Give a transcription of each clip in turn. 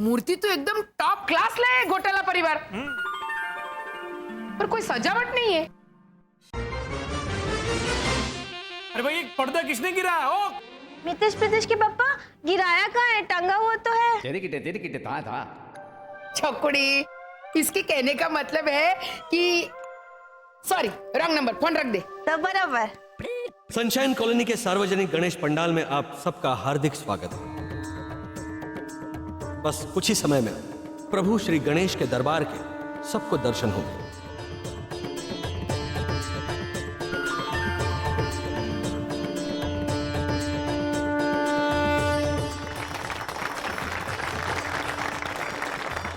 मूर्ति तो एकदम top class लाए घोटाला परिवार, पर कोई सजावट नहीं है। अरे भाई एक पर्दा किसने गिराया? ओ मितेश प्रीतेश के पापा, गिराया कहाँ है? टंगा हुआ तो है। तेरे किटे था। छकुड़ी, इसके कहने का मतलब है कि सॉरी रॉन्ग नंबर, फोन रख दे। तो बराबर। सनशाइन कॉलोनी के सार्वजनिक गणेश पंडाल में आप सबका हार्दिक स्वागत है। बस कुछ ही समय में प्रभु श्री गणेश के दरबार के सबको दर्शन होंगे।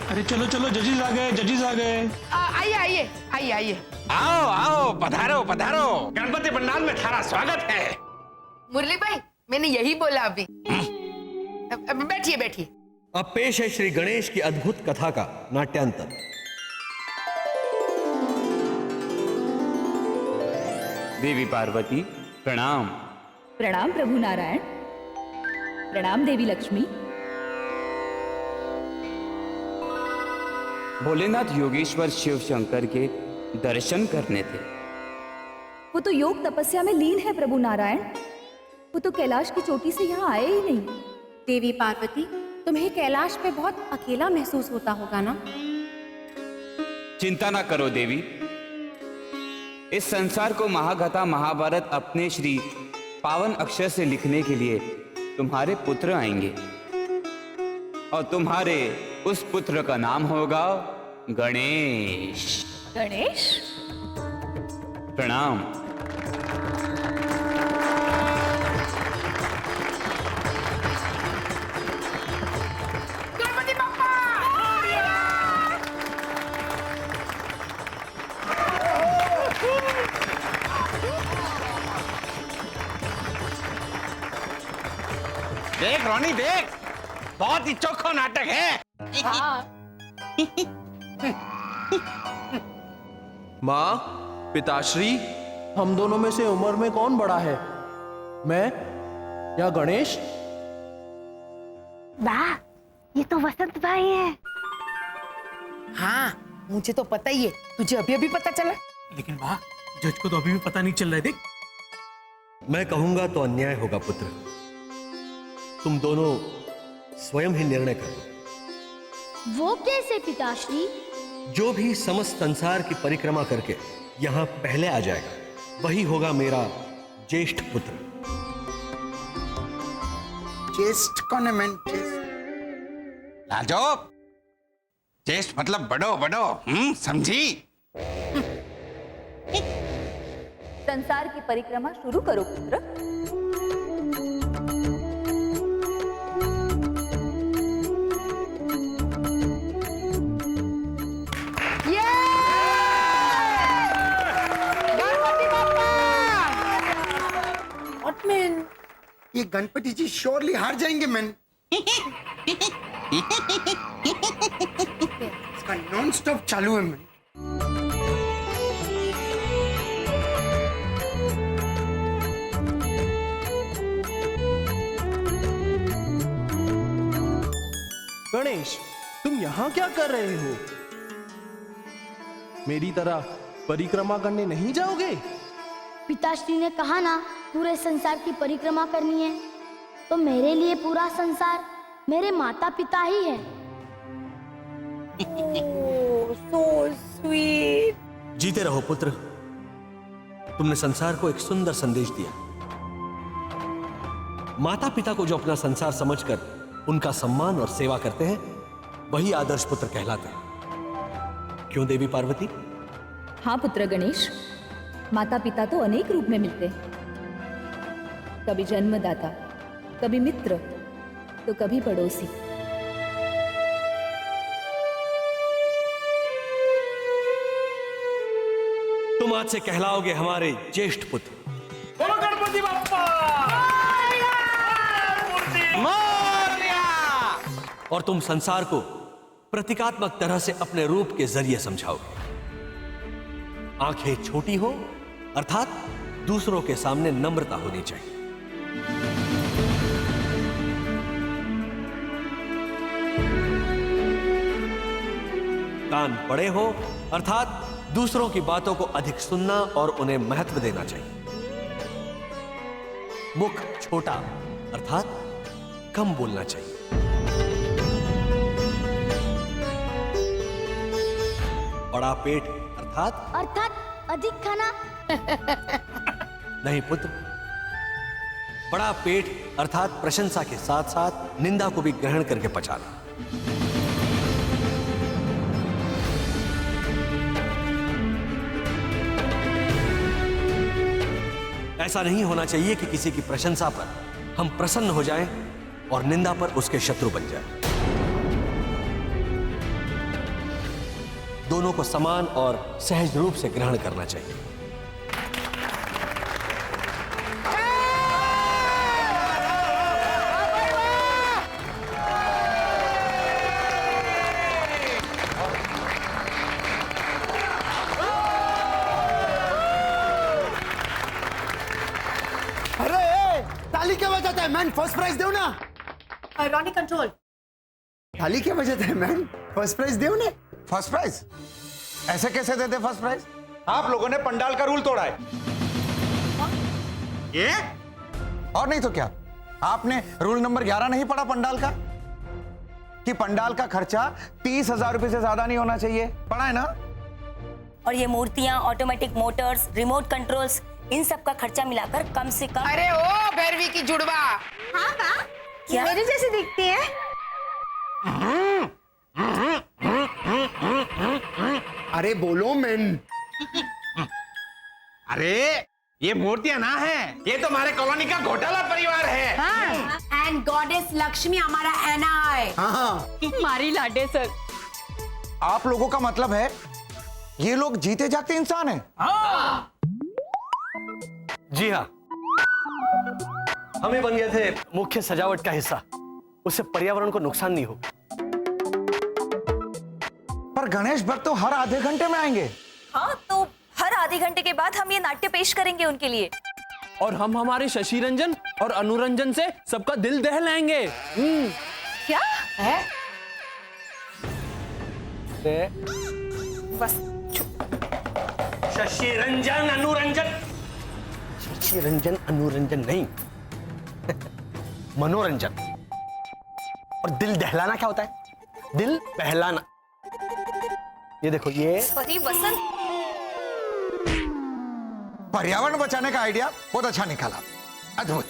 अरे चलो चलो, जजेस आ गए। आइए। आओ पधारो गणपति पंडाल में थारा स्वागत है। मुरली भाई, मैंने यही बोला अभी। अब बैठिए। अब पेश है श्री गणेश की अद्भुत कथा का नाट्यांतर। देवी पार्वती प्रणाम। प्रणाम प्रभु नारायण। प्रणाम देवी लक्ष्मी। भोलेनाथ योगेश्वर शिव शंकर के दर्शन करने थे। वो तो योग तपस्या में लीन है प्रभु नारायण। वो तो कैलाश की चोटी से यहाँ आए ही नहीं। देवी पार्वती, तुम्हें कैलाश पे बहुत अकेला महसूस होता होगा ना? चिंता ना करो देवी, इस संसार को महागाथा महाभारत अपने श्री पावन अक्षर से लिखने के लिए तुम्हारे पुत्र आएंगे और तुम्हारे उस पुत्र का नाम होगा गणेश। गणेश? प्रणाम। गणपति बप्पा! देख रोनी देख, बहुत ही चोखो नाटक है। माँ, पिताश्री, हम दोनों में से उम्र में कौन बड़ा है, मैं या गणेश? वाह, ये तो वसंत भाई है। हाँ, मुझे तो पता ही है, तुझे अभी पता चला। लेकिन वाह, जज को तो अभी भी पता नहीं चल रहा है। देख, मैं कहूंगा तो अन्याय होगा पुत्र। तुम दोनों स्वयं ही निर्णय करो। वो कैसे पिताश्री? जो भी समस्त संसार की परिक्रमा करके यहां पहले आ जाएगा, वही होगा मेरा ज्येष्ठ पुत्र। ज्येष्ठ कौन है? मैं लाजो, ज्येष्ठ मतलब बड़ो, समझी? संसार की परिक्रमा शुरू करो पुत्र। ये गणपति जी श्योरली हार जाएंगे मैन। इसका नॉन स्टॉप चालू है मैन। गणेश, तुम यहाँ क्या कर रहे हो? मेरी तरह परिक्रमा करने नहीं जाओगे? पिताश्री ने कहा ना, पूरे संसार की परिक्रमा करनी है, तो मेरे लिए पूरा संसार मेरे माता पिता ही है। So sweet. जीते रहो पुत्र। तुमने संसार को एक सुंदर संदेश दिया। माता पिता को जो अपना संसार समझकर उनका सम्मान और सेवा करते हैं, वही आदर्श पुत्र कहलाते हैं। क्यों देवी पार्वती? हाँ पुत्र गणेश, माता पिता तो अनेक रूप में मिलते हैं। कभी जन्मदाता, कभी मित्र, तो कभी पड़ोसी। तुम आज से कहलाओगे हमारे ज्येष्ठ पुत्र। बोलो गणपति बप्पा! और तुम संसार को प्रतीकात्मक तरह से अपने रूप के जरिए समझाओगे। आंखें छोटी हो, अर्थात दूसरों के सामने नम्रता होनी चाहिए। कान बड़े हो अर्थात दूसरों की बातों को अधिक सुनना और उन्हें महत्व देना चाहिए। मुख छोटा अर्थात कम बोलना चाहिए। बड़ा पेट अर्थात अधिक खाना। नहीं पुत्र, बड़ा पेट अर्थात प्रशंसा के साथ साथ निंदा को भी ग्रहण करके पचाना। ऐसा नहीं होना चाहिए कि किसी की प्रशंसा पर हम प्रसन्न हो जाएं और निंदा पर उसके शत्रु बन जाएं। दोनों को समान और सहज रूप से ग्रहण करना चाहिए। ताली क्या बजाता है मैन? फर्स्ट प्राइज दो ना। Ronnie control. ताली क्या बजाता है मैन? फर्स्ट प्राइज दो ना। First prize? ऐसे कैसे देते फर्स्ट प्राइज? आप लोगों ने पंडाल का रूल तोड़ा है। ये और नहीं तो क्या, आपने रूल नंबर 11 नहीं पढ़ा पंडाल का, कि पंडाल का खर्चा 30,000 रुपए से ज्यादा नहीं होना चाहिए? पढ़ा है ना? और ये मूर्तियां, ऑटोमेटिक मोटर्स, रिमोट कंट्रोल्स, इन सब का खर्चा मिलाकर कम से कम। अरे ओ भैरवी की जुड़वा। हाँ माँ, क्या? मेरे जैसी दिखती है। अरे बोलो मैन। अरे ये मूर्तियां ना है, ये तो हमारे कॉलोनी का घोटाला परिवार है। एंड गॉडेस लक्ष्मी हमारा एना है। हाँ मारी लाडे सर। आप लोगों का मतलब है ये लोग जीते जागते इंसान हैं? जी हाँ, हमें बन गए थे मुख्य सजावट का हिस्सा, उससे पर्यावरण को नुकसान नहीं हो। पर गणेश भक्त तो हर आधे घंटे में आएंगे। हाँ, तो हर आधे घंटे के बाद हम ये नाट्य पेश करेंगे उनके लिए। और हम हमारे शशि रंजन और अनुरंजन से सबका दिल दहलाएंगे। क्या है? बस शशि रंजन अनुरंजन, शशि रंजन अनुरंजन नहीं, मनोरंजन। और दिल दहलाना क्या होता है? दिल बहलाना। ये देखो, ये सॉरी वसंत। पर्यावरण बचाने का आइडिया बहुत अच्छा निकाला, अद्भुत।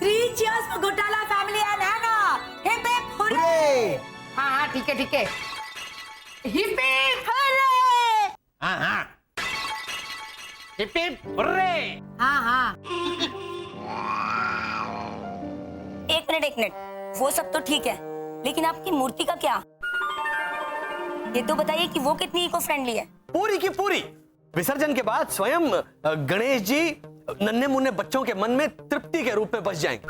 3 cheers for घोटाला family and Anna. Hip hip hurray. हाँ हाँ ठीक है ठीक है। Hip hip hurray. हाँ हाँ, हिप हिप हुर्रे। हाँ हाँ। एक मिनट, वो सब तो ठीक है, लेकिन आपकी मूर्ति का क्या? ये तो बताइए कि वो कितनी इको फ्रेंडली है। पूरी की पूरी विसर्जन के बाद स्वयं गणेश जी नन्हे मुन्ने बच्चों के मन में तृप्ति के रूप में बस जाएंगे।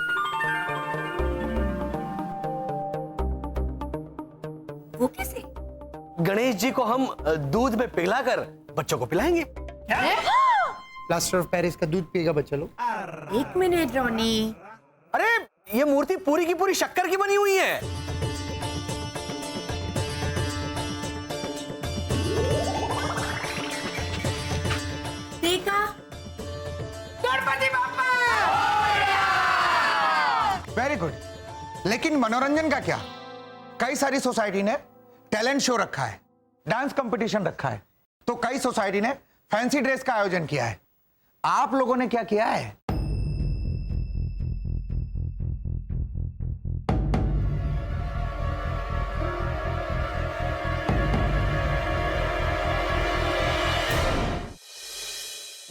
वो कैसे? गणेश जी को हम दूध में पिघलाकर बच्चों को पिलाएंगे। प्लास्टर ऑफ पेरिस का दूध पिएगा बच्चा लोग। एक मिनट रॉनी। अरे ये मूर्ति पूरी की पूरी शक्कर की बनी हुई है। देखा? गणपति बाप्पा। Very good. लेकिन मनोरंजन का क्या? कई सारी सोसाइटी ने टैलेंट शो रखा है, डांस कंपटीशन रखा है, तो कई सोसाइटी ने फैंसी ड्रेस का आयोजन किया है। आप लोगों ने क्या किया है?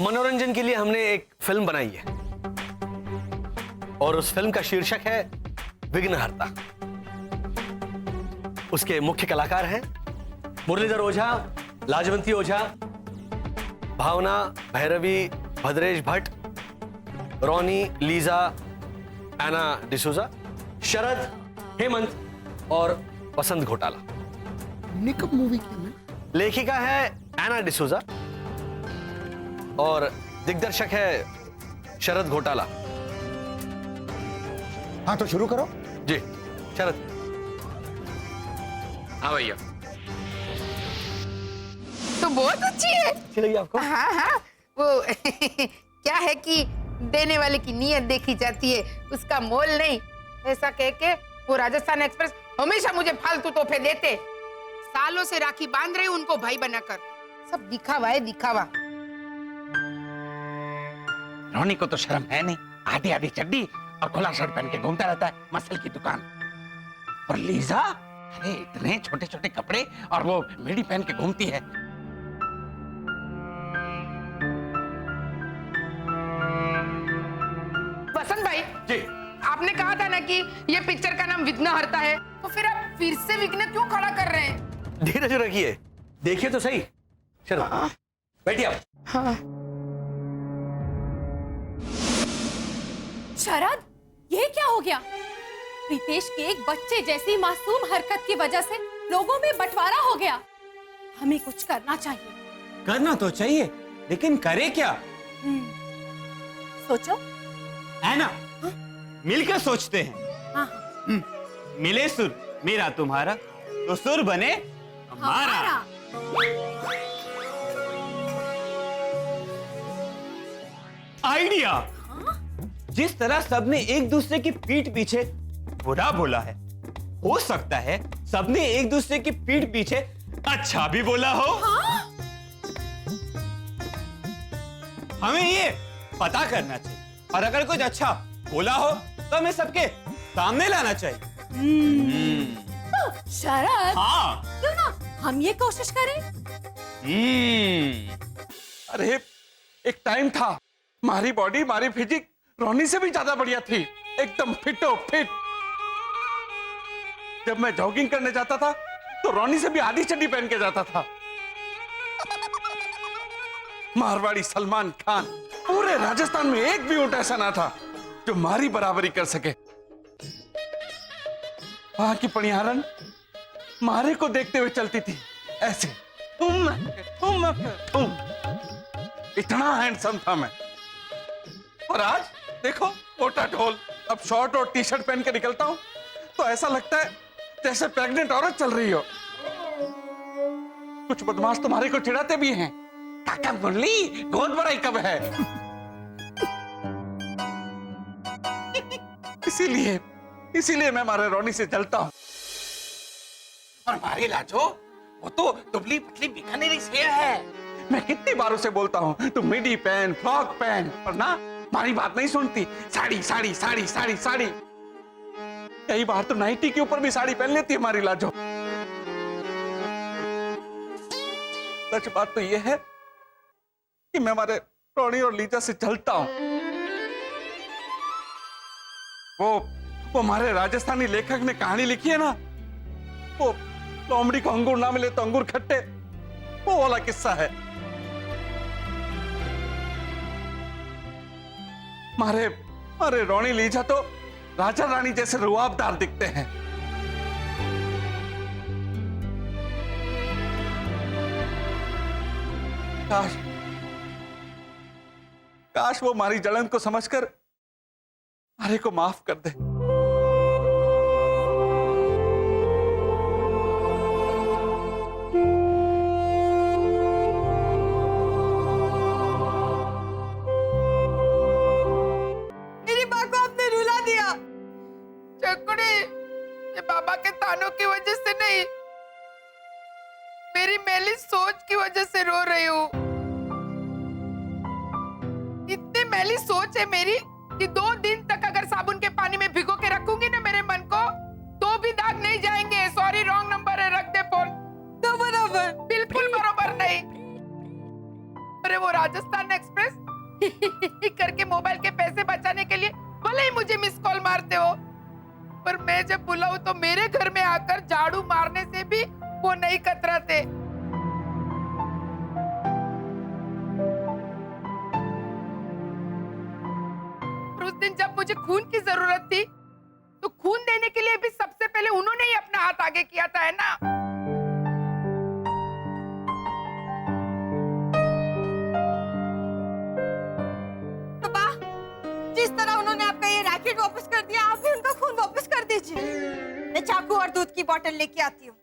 मनोरंजन के लिए हमने एक फिल्म बनाई है और उस फिल्म का शीर्षक है विघ्नहर्ता। उसके मुख्य कलाकार हैं मुरलीधर ओझा, लाजवंती ओझा, भावना, भैरवी, भद्रेश भट्ट, रोनी, लीजा, एना डिसूजा, शरद, हेमंत और वसंत घोटाला। कब मूवी की? लेखिका है एना डिसूजा और दिग्दर्शक है शरद घोटाला। हाँ तो शुरू करो। जी शरद। हाँ भैया। बहुत अच्छी है। अच्छी लगी आपको? हाँ हाँ, वो क्या है कि देने वाले की नीयत देखी जाती है, उसका मोल नहीं। ऐसा कह के वो राजस्थान एक्सप्रेस हमेशा मुझे फालतू तोहफे देते। सालों से राखी बांध रहे उनको भाई बनाकर। सब दिखावा है, दिखावा। रोनी को तो शर्म है नहीं, आधी आधी चड्डी और खुला शर्ट पहन के घूमता रहता है मसल की दुकान। और लीजा, अरे इतने छोटे छोटे कपड़े और वो मिडी पहन के घूमती है। वसंत भाई जी, आपने कहा था ना कि ये पिक्चर का नाम विघ्नहर्ता है, तो फिर आप फिर से विघ्न क्यों खड़ा कर रहे हैं? धीरज रखिए, देखिए तो सही। चलो बैठिए आप। हाँ। शरद, ये क्या हो गया? प्रीतेश के एक बच्चे जैसी मासूम हरकत की वजह से लोगों में बंटवारा हो गया। हमें कुछ करना चाहिए। करना तो चाहिए, लेकिन करे क्या? सोचो। है ना? मिलकर सोचते हैं। हाँ। मिले सुर मेरा तुम्हारा, तो सुर बने हमारा। आइडिया। जिस तरह सबने एक दूसरे की पीठ पीछे बुरा बोला है, हो सकता है सबने एक दूसरे की पीठ पीछे अच्छा भी बोला हो। हमें ये पता करना चाहिए, और अगर कुछ अच्छा बोला हो तो हमें सबके सामने लाना चाहिए। शरद, हाँ, क्यों ना हम ये कोशिश करें? अरे एक टाइम था, हमारी बॉडी, हमारी फिजिक रोनी से भी ज्यादा बढ़िया थी, एकदम फिटो फिट। जब मैं जॉगिंग करने जाता था तो रोनी से भी आधी चड्डी पहन के जाता था। मारवाड़ी सलमान खान, पूरे राजस्थान में एक भी ऊंट ऐसा ना था जो मारी बराबरी कर सके। वहां की पणियारन मारे को देखते हुए चलती थी, ऐसे तुम। इतना हैंडसम था मैं। और आज देखो, मोटा ढोल, अब शॉर्ट और टी शर्ट पहन के निकलता हूं तो ऐसा लगता है जैसे प्रेग्नेंट औरत चल रही हो। कुछ बदमाश तुम्हारे को चिढ़ाते भी हैं, काका मुरली गोद भराई कब है। इसीलिए मैं मारे रोनी से जलता हूं। और मारे लाजो, वो तो दुबली पतली बीकानेरी शेर है। मैं कितनी बार उसे बोलता हूं तुम मिडी पहन, फ्रॉक पहन, पर ना हमारी बात नहीं सुनती। साड़ी साड़ी साड़ी साड़ी साड़ी। कई बार तो नाइटी के ऊपर भी साड़ी पहन लेती है हमारी लाजो। सच बात तो यह है कि मैं हमारे रोनी और लीजा से जलता हूं। वो हमारे राजस्थानी लेखक ने कहानी लिखी है ना, वो लोमड़ी को अंगूर ना मिले तो अंगूर खट्टे, वो वाला किस्सा है। मारे रोनी लीजा तो राजा रानी जैसे रुआबदार दिखते हैं। काश वो हमारी जलन को समझकर मारे को माफ कर दे। मेरी माँ को आपने रुला दिया। चकुड़ी, ये बाबा के तानों की वजह से नहीं, मेरी मैली सोच की वजह से रो रही हूँ। इतनी मैली सोच है मेरी कि 2 दिन तक अगर साबुन के पानी में भिगो के रखूंगी ना मेरे मन को, तो भी दाग नहीं जाएंगे। सॉरी, रॉन्ग नंबर है, रख दे फोन। तो बराबर, बिल्कुल बराबर नहीं। अरे वो राजस्थान एक्सप्रेस करके मोबाइल के पैसे बचाने के लिए भले ही मुझे मिस कॉल मारते हो, पर मैं जब बुलाऊं तो मेरे घर में आकर झाड़ू मारने से भी वो नहीं कतराते। उस दिन जब मुझे खून की जरूरत थी तो खून देने के लिए भी सबसे पहले उन्होंने ही अपना हाथ आगे किया था, है ना? पापा, जिस तरह उन्होंने आपका ये रैकेट वापस कर दिया, आप भी उनका खून वापस कर दीजिए। मैं चाकू और दूध की बोतल लेके आती हूँ।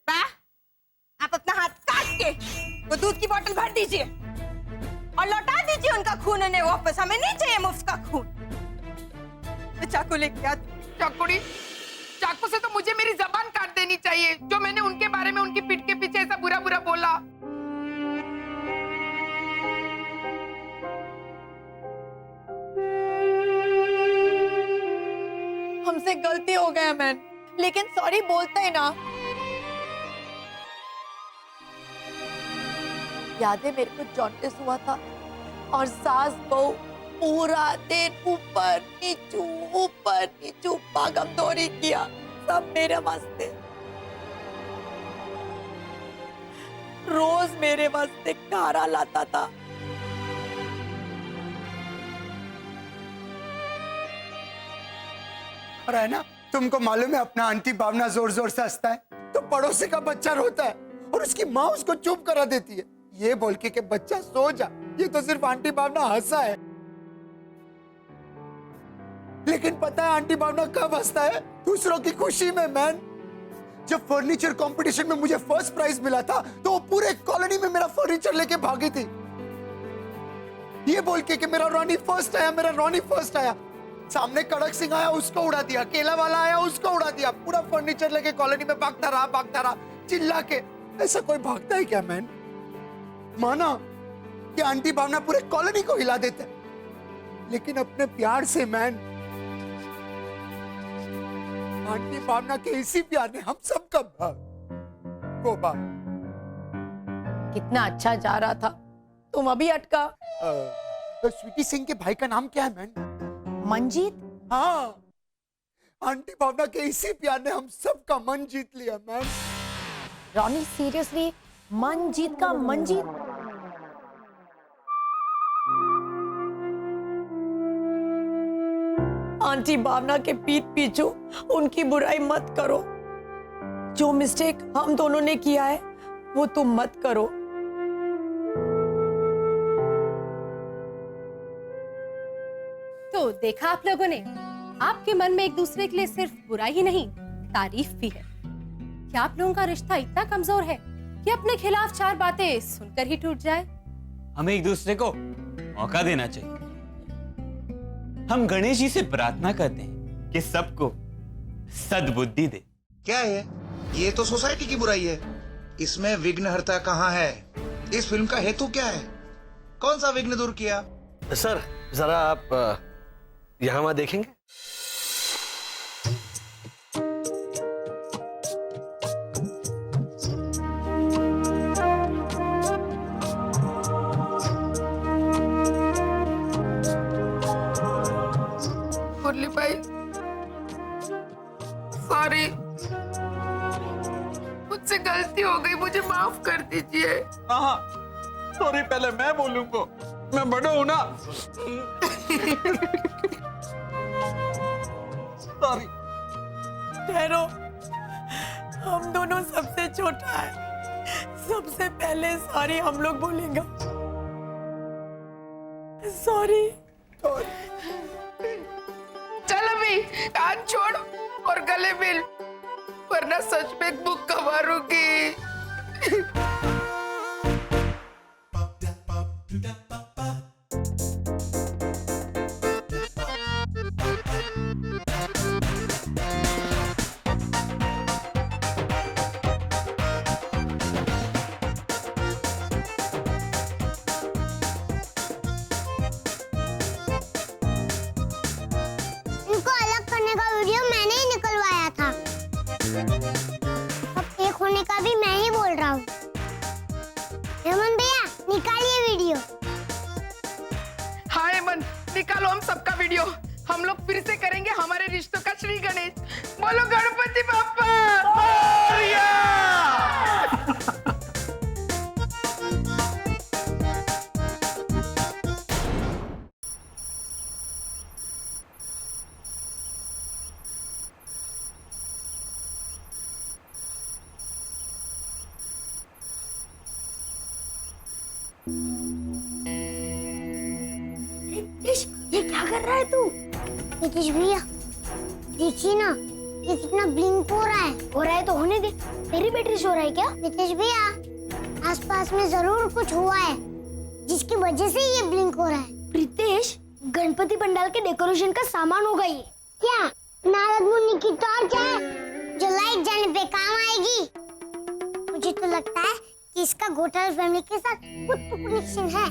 आप अपना हाथ काट के वो दूध की बोतल भर दीजिए और लौटा दीजिए उनका खून उन्हें वापस। हमें नहीं चाहिए मुफ्त का खून। मैं चाकू लेके आती। चाकुड़ी, चाकू से तो मुझे मेरी जबान काट देनी चाहिए, जो मैंने उनके बारे में उनकी पीठ के पीछे ऐसा बुरा बुरा बोला। हमसे गलती हो गया मैन, लेकिन सॉरी बोलते ही ना। याद है मेरे को जॉन्डिस हुआ था और सास बहू पूरा दिन ऊपर नीचू भागम दौड़ी किया, सब मेरे वास्ते। रोज मेरे वास्ते खारा लाता था। और है ना, तुमको मालूम है अपना आंटी भावना जोर जोर से हंसता है तो पड़ोसी का बच्चा रोता है और उसकी माँ उसको चुप करा देती है, ये बोल के कि बच्चा सो जा। ये तो सिर्फ आंटी भावना हंसा है, लेकिन पता है आंटी भावना कब हंसता है? दूसरों की खुशी में मैन। जब फर्नीचर कंपटीशन में मुझे फर्स्ट प्राइज मिला था तो वो पूरे कॉलोनी में मेरा फर्नीचर लेके भागी थी, ये बोल के कि मेरा रॉनी फर्स्ट आया, मेरा रॉनी फर्स्ट आया। सामने कड़क सिंह आया, उसको उड़ा दिया, केला वाला आया, उसको उड़ा दिया। पूरा फर्नीचर लेके कॉलोनी में भागता रहा चिल्ला के। ऐसा कोई भागता है क्या मैन? माना कि आंटी भावना पूरे कॉलोनी को हिला देते, लेकिन अपने प्यार से मैन, आंटी भावना के इसी प्यार ने हम सबका वो कितना अच्छा जा रहा था, तुम अभी अटका। स्वीटी सिंह के भाई का नाम क्या है मैन? मंजीत। हाँ, आंटी भावना के इसी प्यार ने हम सबका मन जीत लिया मैन। रॉनी सीरियसली मंजीत का मंजीत? आंटी भावना के पीठ पीछू उनकी बुराई मत करो। जो मिस्टेक हम दोनों ने किया है वो तुम मत करो। तो देखा आप लोगों ने, आपके मन में एक दूसरे के लिए सिर्फ बुराई ही नहीं, तारीफ भी है। क्या आप लोगों का रिश्ता इतना कमजोर है कि अपने खिलाफ चार बातें सुनकर ही टूट जाए? हमें एक दूसरे को मौका देना चाहिए। हम गणेश जी से प्रार्थना करते हैं कि सबको सद्बुद्धि दे। क्या है ये? तो सोसाइटी की बुराई है, इसमें विघ्नहर्ता कहाँ है? इस फिल्म का हेतु क्या है? कौन सा विघ्न दूर किया? सर जरा आप यहाँ वहां देखेंगे। मुरली भाई सॉरी, मुझसे गलती हो गई, मुझे माफ कर दीजिए। हाँ, सॉरी पहले मैं बोलूंगा, मैं बड़ा हूं ना। सॉरी। ठहरो, हम दोनों सबसे छोटा है, सबसे पहले सॉरी हम लोग बोलेंगे। सॉरी। चल अभी हाथ छोड़ और गले मिल, वरना सच में बुक मारूंगी। का भी मैं ही बोल रहा हूँ। हेमंत भैया निकालिए वीडियो। हाँ हेमंत, निकालो हम सबका वीडियो। हम लोग फिर से करेंगे हमारे रिश्तों का श्री गणेश। बोलो गणपति बाप्पा मोरया। ये क्या कर रहा है तू? नीतीश भैया देखिए ना, ये कितना ब्लिंक हो रहा है। हो रहा है तो होने दे। तेरी बैटरी शो रहा है क्या? नीतीश भैया आसपास में जरूर कुछ हुआ है जिसकी वजह से ये ब्लिंक हो रहा है। प्रीतेश, गणपति पंडाल के डेकोरेशन का सामान होगा ये। क्या नारद मुनि की टॉर्च है जो लाइट जाने पे काम आएगी? मुझे तो लगता है कि इसका घोटाला फैमिली के साथ कुछ तो कनेक्शन है।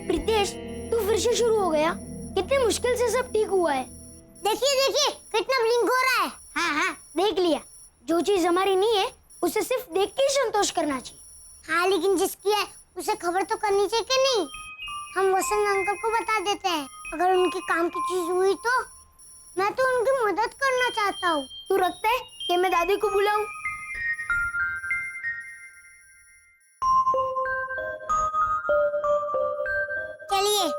प्रीतेश, तू फिर से शुरू हो गया। कितनी मुश्किल से सब ठीक हुआ है। देखिए देखिए कितना ब्लिंक हो रहा है। हाँ, देख लिया। जो चीज हमारी नहीं है उसे सिर्फ देख के ही संतोष करना चाहिए। हाँ, लेकिन जिसकी है उसे खबर तो करनी चाहिए कि नहीं? हम वसंत अंकल को बता देते हैं। अगर उनके काम की चीज हुई तो मैं तो उनकी मदद करना चाहता हूँ। तू रखता है कि मैं दादी को बुलाऊं? चलिए।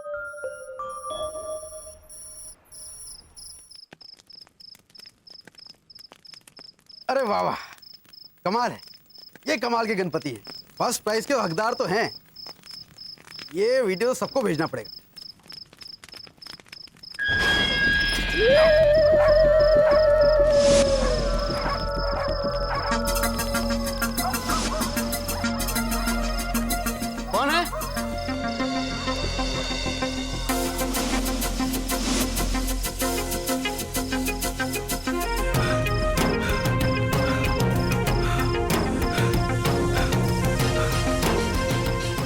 अरे वाह वाह, कमाल है। ये कमाल के गणपति हैं। फर्स्ट प्राइज के हकदार तो हैं। ये वीडियो सबको भेजना पड़ेगा। कौन है?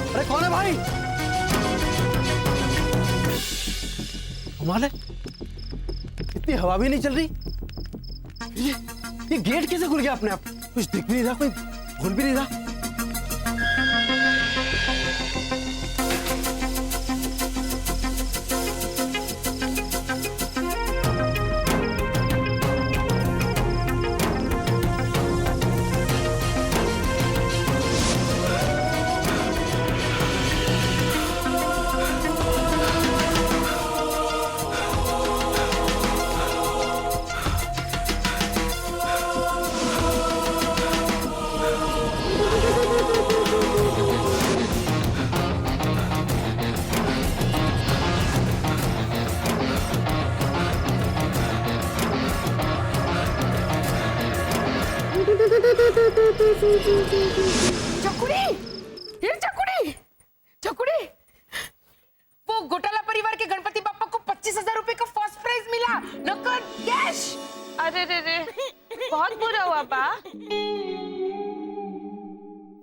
अरे कौन है भाई? कमाल है, इतनी हवा भी नहीं चल रही। ये गेट कैसे खुल गया अपने आप? कुछ दिख भी नहीं रहा, कोई बोल भी नहीं रहा। चकुड़ी, ये चकुड़ी, चकुड़ी, वो घोटाला परिवार के गणपति बाप्पा को 25,000 रुपए का फर्स्ट प्राइज मिला, नकद कैश। अरे रे रे, बहुत बुरा हुआ बा।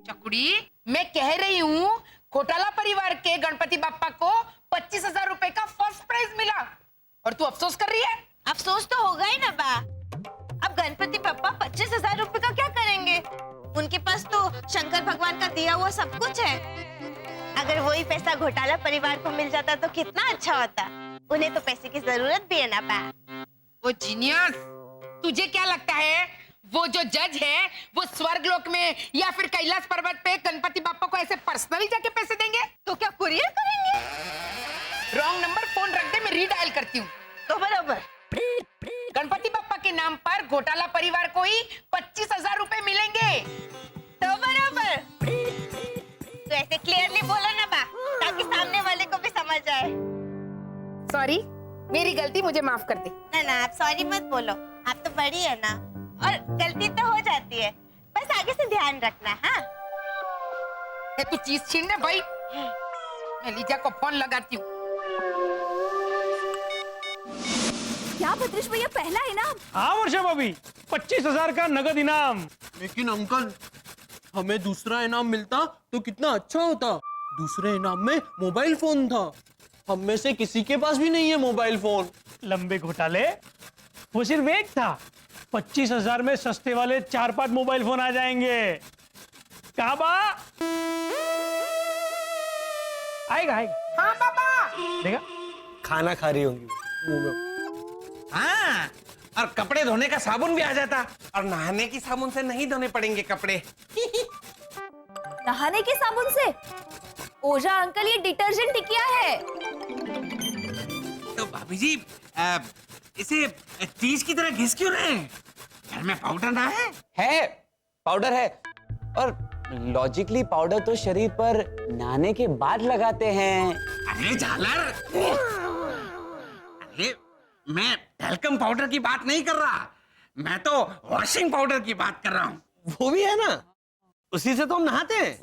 चकुड़ी, मैं कह रही हूँ घोटाला परिवार के गणपति बाप्पा को 25,000 रुपए का फर्स्ट प्राइज मिला और तू अफसोस कर रही है। अफसोस तो होगा ही ना बा। अब गणपति पापा 25,000 रुपए का क्या करेंगे? उनके पास तो शंकर भगवान का दिया हुआ सब कुछ है। अगर वही पैसा घोटाला परिवार को मिल जाता तो कितना अच्छा होता। उन्हें तो पैसे की जरूरत भी है ना बा। वो जीनियस, तुझे क्या लगता है वो जो जज है वो स्वर्ग लोक में या फिर कैलाश पर्वत पे गणपति बाप्पा को ऐसे पर्सनली जाके पैसे देंगे? तो क्या कुरियर करेंगे? रॉन्ग नंबर, फोन रख दे, मैं रीडायल करती हूँ। तो बराबर गणपति बाप्पा के नाम पर घोटाला परिवार को ही 25,000 रुपए मिलेंगे। तो बराबर। तो ऐसे क्लियरली बोलो ना बा, ताकि सामने वाले को भी समझ आए। सॉरी, मेरी गलती, मुझे माफ कर दे। ना ना, आप सॉरी मत बोलो। आप तो बड़ी है ना, और गलती तो हो जाती है, बस आगे से ध्यान रखना। हाँ, तू चीज छीन ले भाई। मैं लीजा को फोन लगाती हूँ। क्या भद्रेश भैया, पहला इनाम? हाँ वर्षा भाभी, 25,000 का नगद इनाम। लेकिन अंकल, हमें दूसरा इनाम मिलता तो कितना अच्छा होता। दूसरे इनाम में मोबाइल फोन था। हम में से किसी के पास भी नहीं है मोबाइल फोन। लंबे घोटाले, वो सिर्फ एक था। 25,000 में सस्ते वाले 4-5 मोबाइल फोन आ जाएंगे। कहाँ बा? आएगा आएगा। हाँ पापा। देखा, खाना खा रही होंगी मुंह में। हाँ, और कपड़े धोने का साबुन भी आ जाता और नहाने की साबुन से नहीं धोने पड़ेंगे कपड़े। नहाने के साबुन से? ओझा अंकल, ये डिटर्जेंट टिकिया है। तो भाभी जी, इसे चीज की तरह घिस क्यों रहे हैं? घर में पाउडर ना है? है, पाउडर है। और लॉजिकली पाउडर तो शरीर पर नहाने के बाद लगाते हैं। अरे झालर, अरे मैं टैल्कम पाउडर की बात नहीं कर रहा, मैं तो वॉशिंग पाउडर की बात कर रहा हूँ। वो भी है ना, उसी से तो हम नहाते हैं।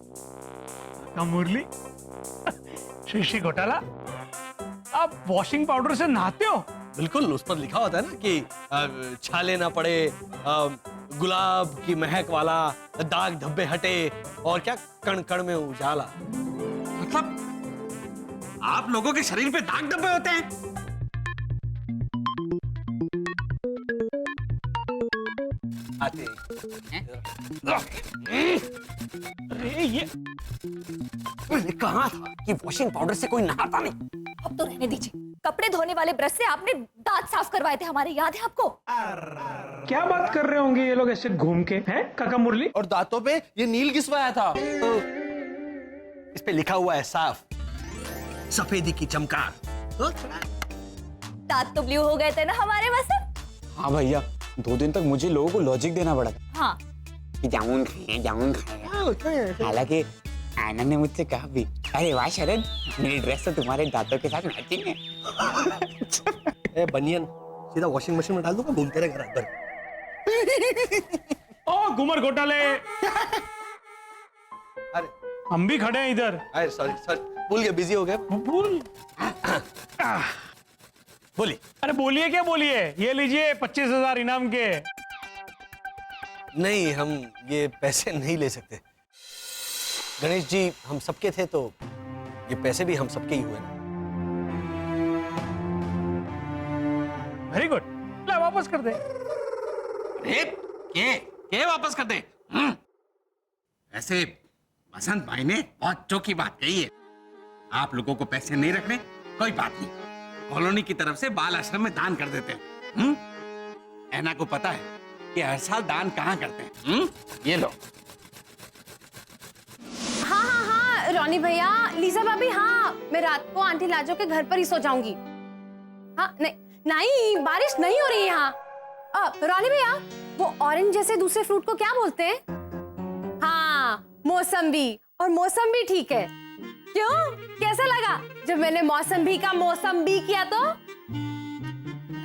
काका मुरली, श्री घोटाला, आप वॉशिंग पाउडर से नहाते हो? बिल्कुल, उस पर लिखा होता है ना कि छाले ना पड़े, गुलाब की महक वाला, दाग धब्बे हटे और क्या कण कण में उजाला। मतलब आप लोगों के शरीर पे दाग धब्बे होते हैं? आते अरे ये मैंने कहा था कि वॉशिंग पाउडर से कोई नहाता नहीं। अब तो रहने दीजिए, कपड़े धोने वाले ब्रश से आपने दांत साफ करवाए थे हमारे, याद है आपको? क्या बात कर रहे होंगे ये लोग ऐसे घूम के, हैं काका मुरली? और दांतों पे ये नील घिसवाया था। इस पे लिखा हुआ है साफ, सफेदी की चमकार। दांत तो ब्लू हो गए थे ना हमारे वसंत? हाँ भैया, 2 दिन तक मुझे लोगों को लॉजिक देना पड़ा था हाँ। कि जामुन खाए। हालांकि आनंद ने मुझसे कहा भी, अरे वाह शरद, मेरी ड्रेस तो तुम्हारे दांतों के साथ मैचिंग है। ए बनियन सीधा वॉशिंग मशीन में डाल दूंगा, घूमते रहे घर अंदर। ओ घूमर घोटाले, अरे हम भी खड़े हैं इधर। अरे सॉरी, भूल गया, बिजी हो गए। बोलिए। अरे बोलिए, क्या बोलिए? ये लीजिए 25,000 इनाम के। नहीं, हम ये पैसे नहीं ले सकते। गणेश जी हम सबके थे तो ये पैसे भी हम सबके ही हुए ना। वेरी गुड, ला वापस कर दे। के वापस कर दे? ऐसे बसंत भाई ने बहुत चौकी बात कही है। आप लोगों को पैसे नहीं रखने, कोई बात नहीं, कॉलोनी की तरफ से बाल आश्रम में दान कर देते हैं। ऐना को पता है कि हर साल दान कहाँ करते हैं। ये लो। हाँ हाँ हाँ रॉनी भैया, लीजा भाभी, हाँ मैं रात को आंटी लाजो के घर पर ही सो जाऊंगी। हाँ नहीं, बारिश नहीं हो रही है यहाँ। रॉनी भैया, वो ऑरेंज जैसे दूसरे फ्रूट को क्या बोलते हैं? हाँ मौसम्बी, और मौसम्बी ठीक है। क्यों, कैसा लगा जब मैंने मौसम्बी का मौसम्बी किया तो?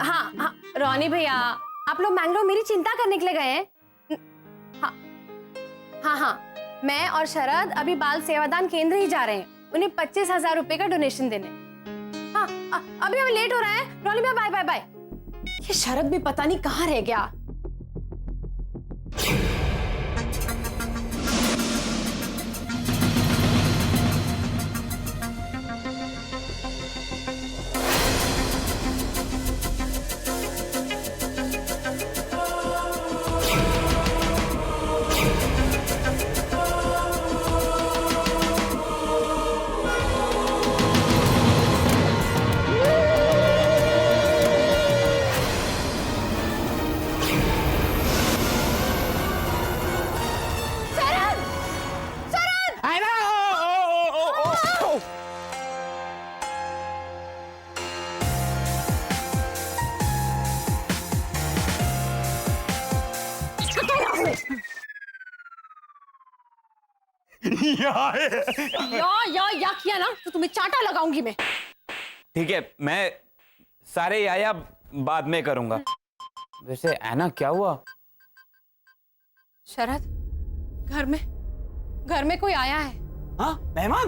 हाँ हाँ रॉनी भैया, आप लोग मैंगलोर मेरी चिंता करने के लिए गए हैं? हाँ हाँ हाँ, मैं और शरद अभी बाल सेवादान केंद्र ही जा रहे हैं, उन्हें 25,000 रुपए का डोनेशन देने। हाँ अभी हमें लेट हो रहा है। रॉनी भैया बाय बाय बाय। ये शरद भी पता नहीं कहाँ रह गया। या किया ना तो तुम्हें चाटा लगाऊंगी मैं। ठीक है, मैं सारे याया बाद में करूंगा। वैसे ऐना क्या हुआ? शरद, घर में कोई आया है। हाँ, मेहमान?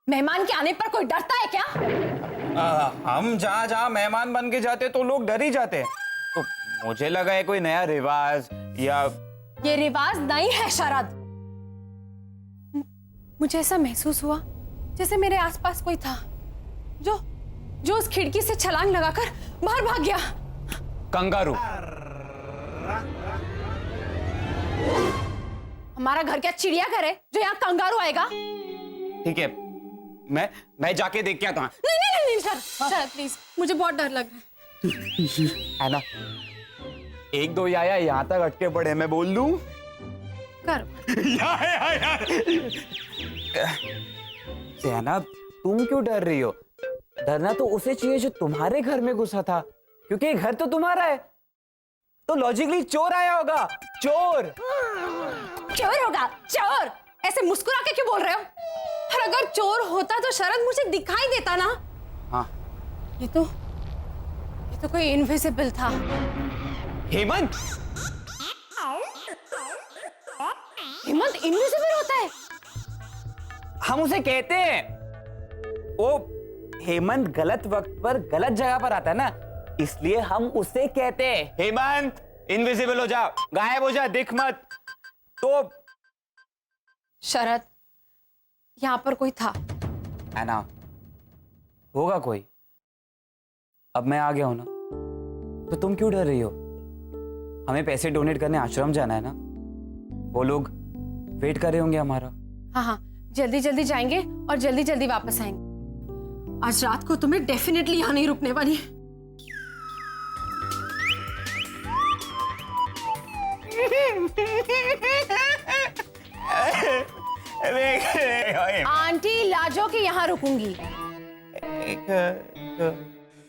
मेहमान के आने पर कोई डरता है क्या? हम जहाँ मेहमान बन के जाते तो लोग डर ही जाते हैं। तो मुझे लगा है कोई नया रिवाज या... ये रिवाज नहीं है शरद। मुझे ऐसा महसूस हुआ जैसे मेरे आसपास कोई था जो उस खिड़की से छलांग लगाकर बाहर भाग गया। कंगारू। हमारा घर क्या चिड़ियाघर है जो यहाँ कंगारू आएगा? ठीक है, मैं जाके देख के आता हूँ। नहीं सर प्लीज, मुझे बहुत डर लग रहा है ना। 1-2 याया यहाँ तक अटके पड़े, मैं बोल दूं? सेना, तुम क्यों डर रही हो? डरना तो उसे चाहिए जो तुम्हारे घर में घुसा था, क्योंकि घर तो तुम्हारा है। तो लॉजिकली चोर आया होगा। चोर होगा, चोर। ऐसे मुस्कुरा के क्यों बोल रहे हो? और अगर चोर होता तो शरद मुझे दिखाई देता ना। हाँ, ये तो कोई इनविजिबल था। हेमंत, हेमंत इनविजिबल होता है? हम उसे कहते हैं, वो हेमंत गलत वक्त पर गलत जगह पर आता है ना, इसलिए हम उसे कहते हैं हेमंत इनविजिबल हो जा, गायब हो जा, दिख मत। तो शरद, यहाँ पर कोई था? है ना, होगा कोई। अब मैं आ गया हूं ना, तो तुम क्यों डर रही हो? हमें पैसे डोनेट करने आश्रम जाना है ना, वो लोग वेट कर रहे होंगे हमारा। हाँ हाँ, जल्दी जल्दी जाएंगे और जल्दी जल्दी वापस आएंगे। आज रात को तुम्हें डेफिनेटली यहाँ नहीं रुकने वाली है। आंटी लाजो के यहाँ रुकूंगी।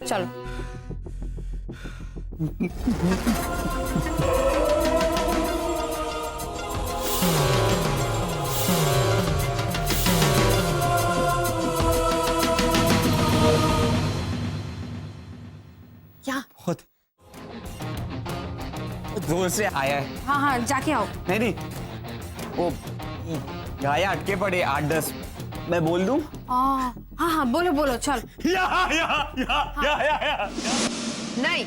चलो। क्या? बहुत जोर से आया है। हाँ हाँ, जाके आओ। नहीं, वो गाया अटके पड़े 8-10, मैं बोल दूं? हाँ हाँ, बोलो बोलो, चल। नहीं,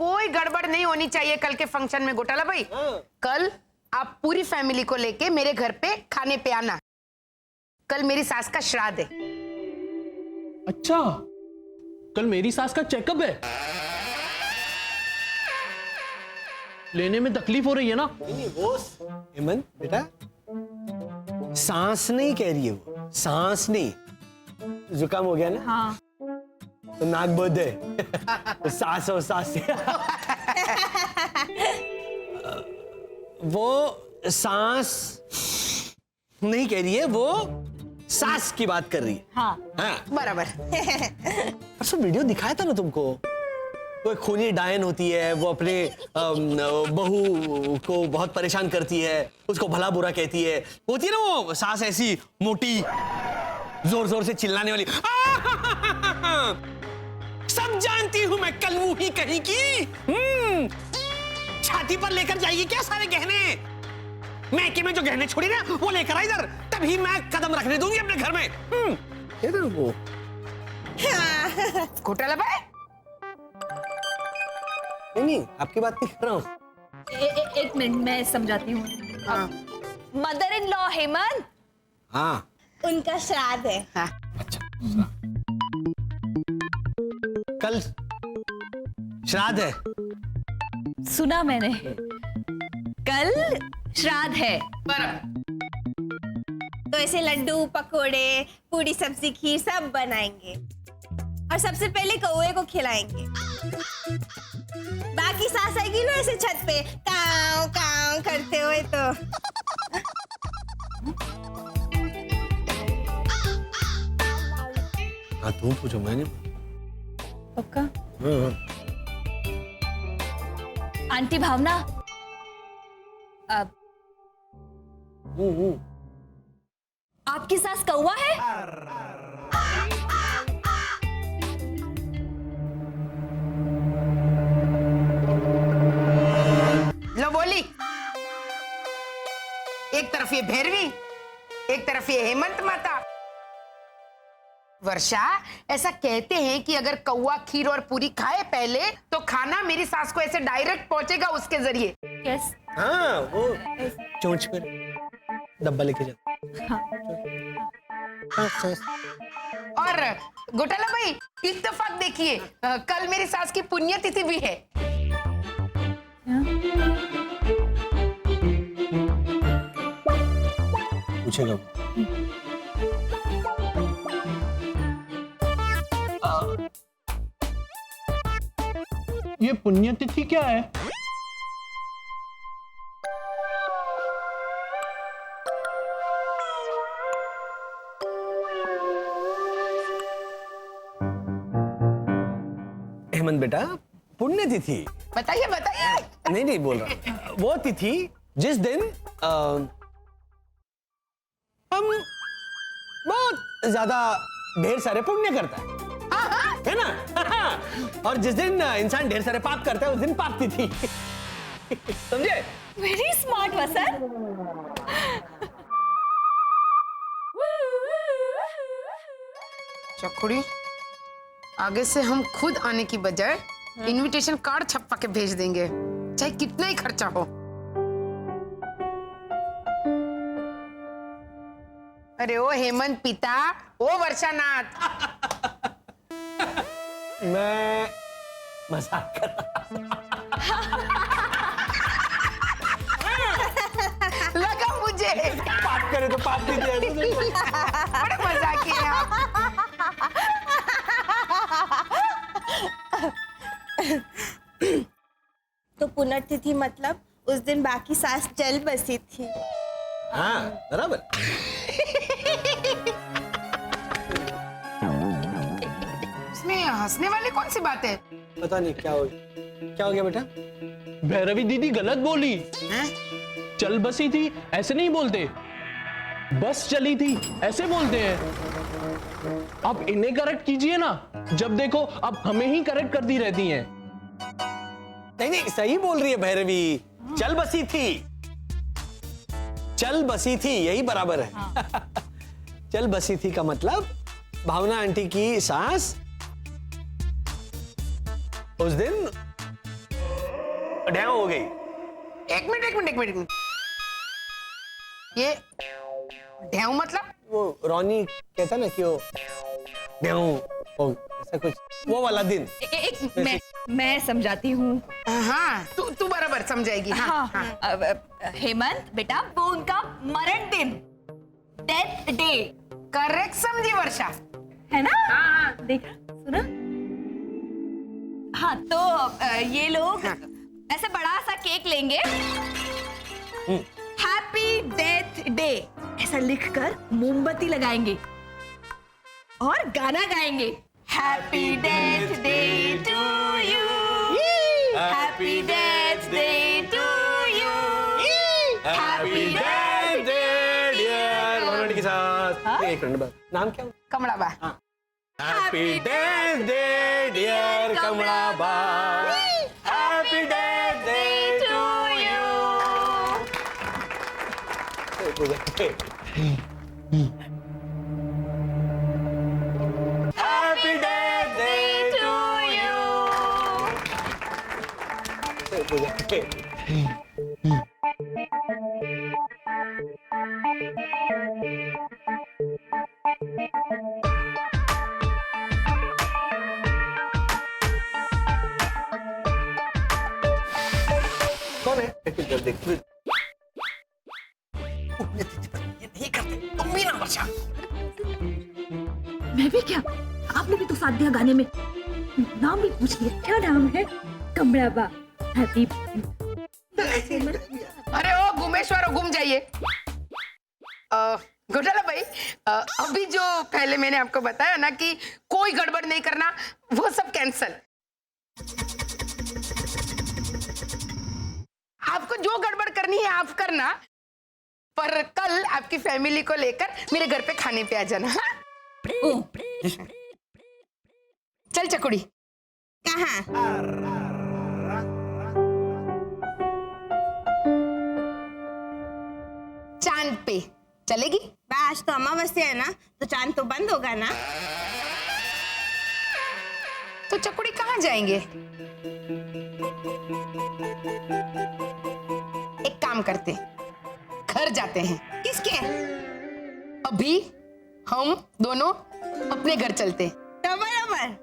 कोई गड़बड़ नहीं होनी चाहिए कल के फंक्शन में घोटाला भाई। कल आप पूरी फैमिली को लेके मेरे घर पे खाने पे आना। कल मेरी सास का श्राद्ध है। अच्छा, कल मेरी सास का चेकअप है। लेने में तकलीफ हो रही है ना? नहीं, वो हेमंत बेटा, सांस नहीं कह रही है वो, सांस नहीं। जुकाम हो गया ना? हाँ। तो नाक बंद है। तो सांस और सांस से। वो सांस नहीं कह रही है, वो सांस की बात कर रही है। हाँ, हाँ। बराबर। परसों वीडियो दिखाया था ना तुमको, वो एक खूनी डायन होती है, वो अपने बहू को बहुत परेशान करती है, उसको भला बुरा कहती है, होती है ना वो सांस ऐसी मोटी, जोर जोर से चिल्लाने वाली। सब जानती हूं मैं, कलमुही कहीं की। छाती पर लेकर जाएगी क्या सारे गहने? मैके में जो गहने छोड़ी ना, वो लेकर आ इधर, तभी मैं कदम रखने दूंगी अपने घर में। इधर वो घोटाला भाई। नहीं, आपकी बात नहीं कर रहा हूँ। एक मिनट, मैं समझाती हूँ। मदर इन लॉ हेमंत, हाँ, उनका श्राद्ध है। हाँ। अच्छा, कल श्राद्ध है। सुना मैंने, कल श्राद्ध है। तो ऐसे लड्डू, पकोड़े, पूरी, सब्जी, खीर सब बनाएंगे और सबसे पहले कौवे को खिलाएंगे। बाकी सास आएगी ना ऐसे छत पे काव काव करते हुए। तो हाँ, तुम पूछो, मैंने। पक्का? हाँ। आंटी भावना, अब आपकी सास कौवा है? लो बोली। एक तरफ ये भैरवी, एक तरफ ये हेमंत माता। वर्षा, ऐसा कहते हैं कि अगर कौवा खीर और पूरी खाए पहले, तो खाना मेरी सास को ऐसे डायरेक्ट पहुंचेगा उसके जरिए। यस। हाँ, वो चोंच पर डब्बा लेके जा। और घोटाला भाई, इत्तेफाक देखिए, कल मेरी सास की पुण्यतिथि भी है। पूछेगा। ये पुण्यतिथि क्या है? हेमंत बेटा, पुण्यतिथि। बताइए बताइए। नहीं बोल रहा, वो तिथि जिस दिन हम बहुत ज्यादा ढेर सारे पुण्य करता है ना? और जिस दिन इंसान ढेर सारे पाप करता है, उस दिन पाप तिथि। समझे? वेरी स्मार्ट वसन। चकुड़ी, आगे से हम खुद आने की बजाय इनविटेशन कार्ड छपवा के भेज देंगे, चाहे कितना ही खर्चा हो। अरे ओ हेमंत पिता, ओ वर्षानाथ। मैं मजाक कर रहा। लगा मुझे। पाप करे तो पाप भी दे। बड़े मजाकी हैं आप। तो पुनर्तिथि मतलब उस दिन बाकी सास चल बसी थी। हाँ बराबर। इसमें हंसने वाली कौन सी बात है? पता नहीं क्या हो गया बेटा? भैरवी दीदी गलत बोली। चल बसी थी ऐसे नहीं बोलते, बस चली थी ऐसे बोलते हैं। आप इन्हें करेक्ट कीजिए ना, जब देखो आप हमें ही करेक्ट करती रहती हैं। नहीं सही बोल रही है भैरवी, चल बसी थी, चल बसी थी यही बराबर है। हाँ। चल बसी थी का मतलब भावना आंटी की सास उस दिन ढैव हो गई। एक मिनट। ये ढैव मतलब? वो रोनी कहता ना कि वो ढैव हो ऐसा कुछ, वो वाला दिन। मैं समझाती हूँ। हाँ, तू बराबर समझाएगी। हाँ, हाँ। हेमंत बेटा, वो उनका मरण दिन, डेथ डे। करेक्ट समझी वर्षा, है ना? हाँ। देखा, सुना? हाँ, तो ये लोग ऐसे बड़ा सा केक लेंगे, हैप्पी डेथ डे ऐसा लिखकर मोमबत्ती लगाएंगे और गाना गाएंगे, happy death day to you, happy death day to you, happy death day dear Bhavana के साथ। एक मिनट बाद नाम क्या? Kamlaba. Happy death day dear Kamlaba, happy death day to you. Happy death day to you. कौन है? देख ये नहीं करते तुम भी ना वर्षा। मैं भी क्या? आपने भी तो साथ दिया गाने में। नाम भी पूछ लिया, क्या नाम है? कमलाबा। हैप्पी। अरे ओ गुमेश्वर, घूम जाइए। घोटाला भाई, अभी जो पहले मैंने आपको बताया ना कि कोई गड़बड़ नहीं करना, वो सब कैंसल। आपको जो गड़बड़ करनी है आप करना, पर कल आपकी फैमिली को लेकर मेरे घर पे खाने पे आ जाना। हाँ? चल चकुड़ी। कहाँ? चांद पे चलेगी? आज तो अमावस्या है ना, तो चांद तो बंद होगा ना। तो चकुड़ी कहाँ जाएंगे? एक काम करते, घर जाते हैं। किसके? अभी हम दोनों अपने घर चलते। बराबर।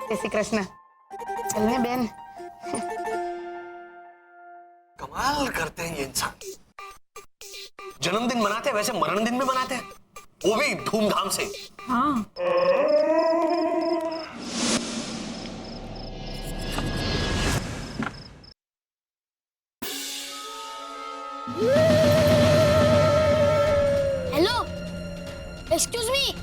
जय श्री कृष्ण। चल रहे बहन। कमाल करते हैं ये इंसान। जन्मदिन मनाते हैं वैसे मरण दिन में मनाते हैं, वो भी धूमधाम से। हाँ। Hello, excuse me.